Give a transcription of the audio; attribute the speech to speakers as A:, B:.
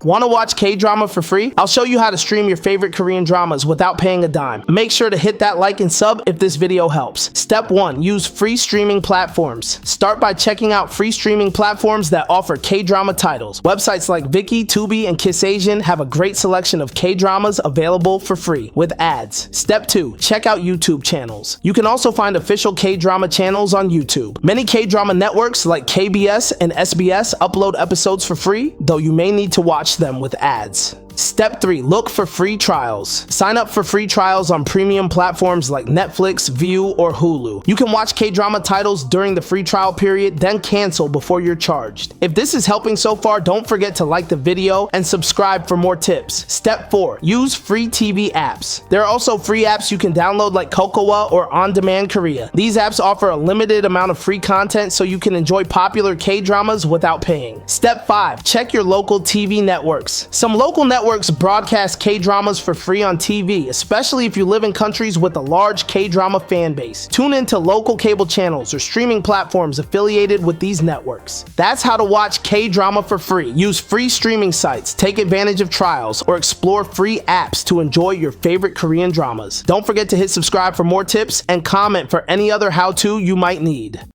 A: Want to watch K-drama for free? I'll show you how to stream your favorite Korean dramas without paying a dime. Make sure to hit that like and sub if this video helps. Step 1. Use free streaming platforms. Start by checking out free streaming platforms that offer K-drama titles. Websites like Viki, Tubi, and KissAsian have a great selection of K-dramas available for free with ads. Step 2. Check out YouTube channels. You can also find official K-drama channels on YouTube. Many K-drama networks like KBS and SBS upload episodes for free, though you may need to watch them with ads. Step 3. Look for free trials. Sign up for free trials on premium platforms like Netflix, View, or Hulu. You can watch K-drama titles during the free trial period, then cancel before you're charged. If this is helping so far, don't forget to like the video and subscribe for more tips. Step 4. Use free TV apps. There are also free apps you can download like Kokowa or On Demand Korea. These apps offer a limited amount of free content so you can enjoy popular K-dramas without paying. Step 5. Check your local TV networks. Some local networks broadcast K-dramas for free on TV, especially if you live in countries with a large K-drama fan base. Tune into local cable channels or streaming platforms affiliated with these networks. That's how to watch K-drama for free. Use free streaming sites, take advantage of trials, or explore free apps to enjoy your favorite Korean dramas. Don't forget to hit subscribe for more tips and comment for any other how-to you might need.